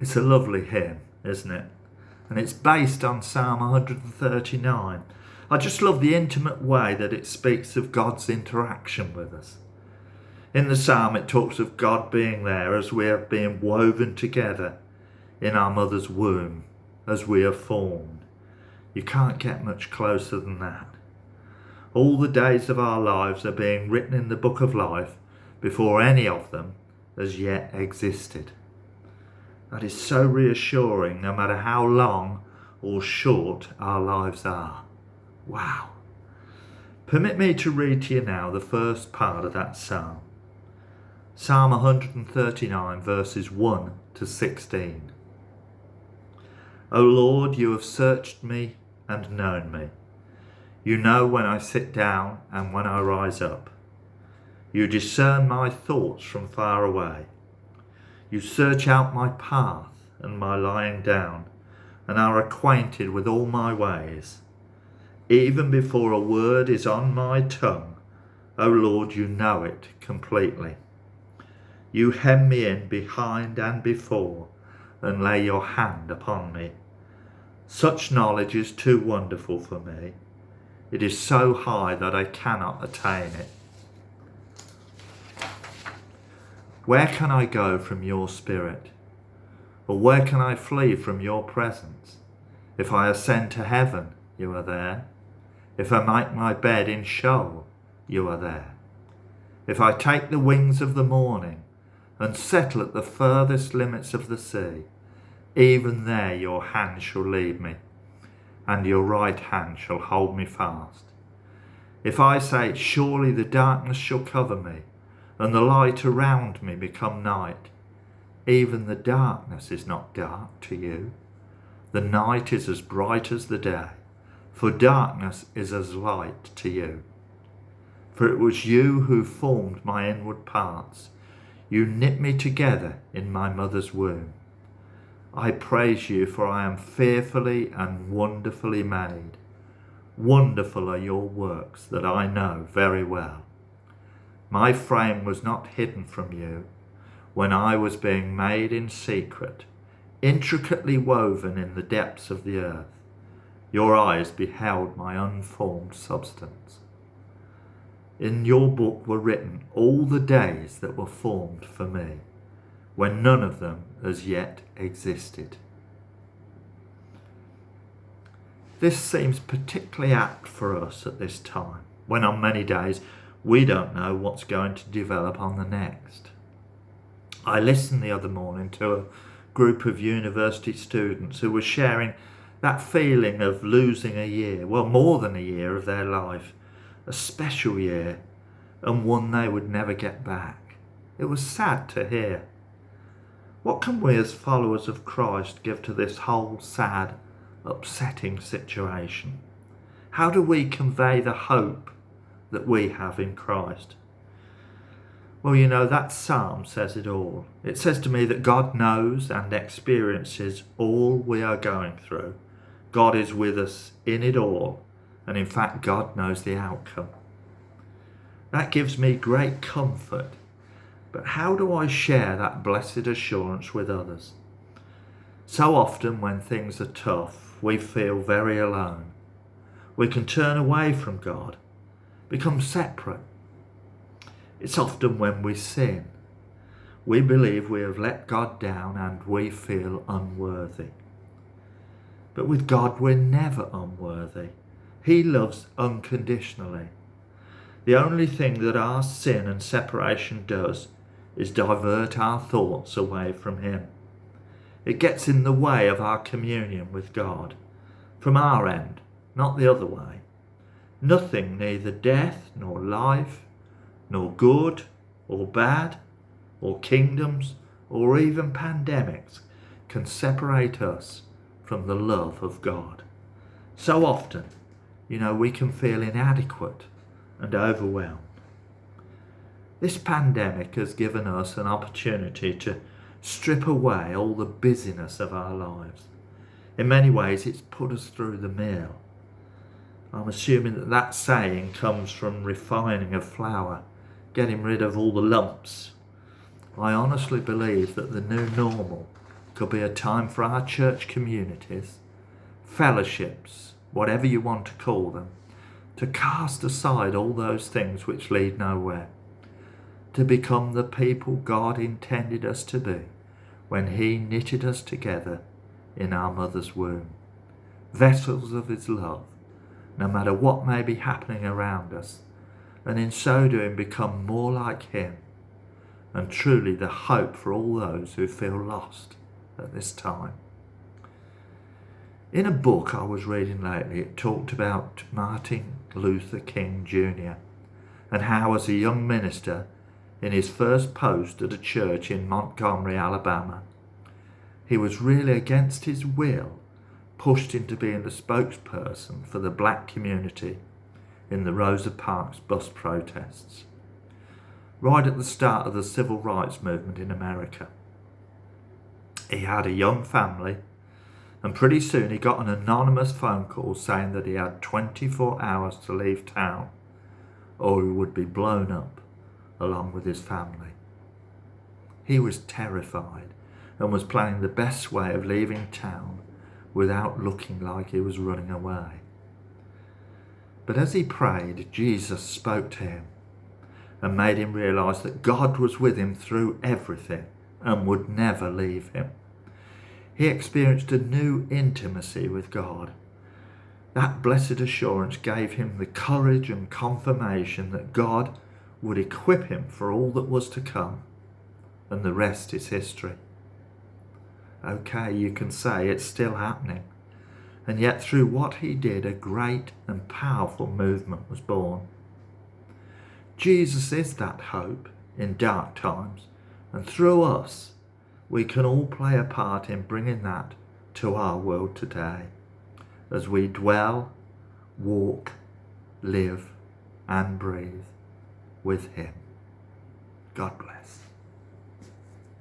It's a lovely hymn, isn't it? And it's based on Psalm 139. I just love the intimate way that it speaks of God's interaction with us. In the psalm, it talks of God being there as we are being woven together in our mother's womb, as we are formed. You can't get much closer than that. All the days of our lives are being written in the book of life before any of them has yet existed. That is so reassuring, no matter how long or short our lives are. Wow. Permit me to read to you now the first part of that psalm. Psalm 139 verses 1 to 16. O Lord, you have searched me and known me. You know when I sit down and when I rise up. You discern my thoughts from far away. You search out my path and my lying down, and are acquainted with all my ways. Even before a word is on my tongue, O Lord, you know it completely. You hem me in behind and before, and lay your hand upon me. Such knowledge is too wonderful for me. It is so high that I cannot attain it. Where can I go from your spirit? Or where can I flee from your presence? If I ascend to heaven, you are there. If I make my bed in Sheol, you are there. If I take the wings of the morning and settle at the furthest limits of the sea, even there your hand shall lead me, and your right hand shall hold me fast. If I say, surely the darkness shall cover me, and the light around me become night, even the darkness is not dark to you. The night is as bright as the day, for darkness is as light to you. For it was you who formed my inward parts. You knit me together in my mother's womb. I praise you, for I am fearfully and wonderfully made. Wonderful are your works that I know very well. My frame was not hidden from you when I was being made in secret, intricately woven in the depths of the earth. Your eyes beheld my unformed substance. In your book were written all the days that were formed for me, when none of them as yet existed. This seems particularly apt for us at this time, when on many days we don't know what's going to develop on the next. I listened the other morning to a group of university students who were sharing that feeling of losing a year, well, more than a year of their life, a special year, and one they would never get back. It was sad to hear. What can we as followers of Christ give to this whole sad, upsetting situation? How do we convey the hope that we have in Christ? Well, you know, that psalm says it all. It says to me that God knows and experiences all we are going through. God is with us in it all, and in fact, God knows the outcome. That gives me great comfort. But how do I share that blessed assurance with others? So often when things are tough, we feel very alone. We can turn away from God, become separate. It's often when we sin. We believe we have let God down and we feel unworthy. But with God, we're never unworthy. He loves unconditionally. The only thing that our sin and separation does is divert our thoughts away from Him. It gets in the way of our communion with God, from our end, not the other way. Nothing, neither death nor life, nor good or bad, or kingdoms, or even pandemics, can separate us from the love of God. So often, we can feel inadequate and overwhelmed. This pandemic has given us an opportunity to strip away all the busyness of our lives. In many ways, it's put us through the mill. I'm assuming that saying comes from refining of flour, getting rid of all the lumps. I honestly believe that the new normal Could be a time for our church communities, fellowships, whatever you want to call them, to cast aside all those things which lead nowhere, to become the people God intended us to be when he knitted us together in our mother's womb, vessels of his love, no matter what may be happening around us, and in so doing become more like him, and truly the hope for all those who feel lost at this time. In a book I was reading lately, it talked about Martin Luther King Jr. and how, as a young minister in his first post at a church in Montgomery, Alabama, he was really against his will pushed into being the spokesperson for the black community in the Rosa Parks bus protests, right at the start of the civil rights movement in America. He had a young family, and pretty soon he got an anonymous phone call saying that he had 24 hours to leave town or he would be blown up along with his family. He was terrified and was planning the best way of leaving town without looking like he was running away. But as he prayed, Jesus spoke to him and made him realise that God was with him through everything and would never leave him. He experienced a new intimacy with God. That blessed assurance gave him the courage and confirmation that God would equip him for all that was to come, and the rest is history. Okay, you can say it's still happening, and yet through what he did, a great and powerful movement was born. Jesus is that hope in dark times, and through us, we can all play a part in bringing that to our world today as we dwell, walk, live and breathe with him. God bless.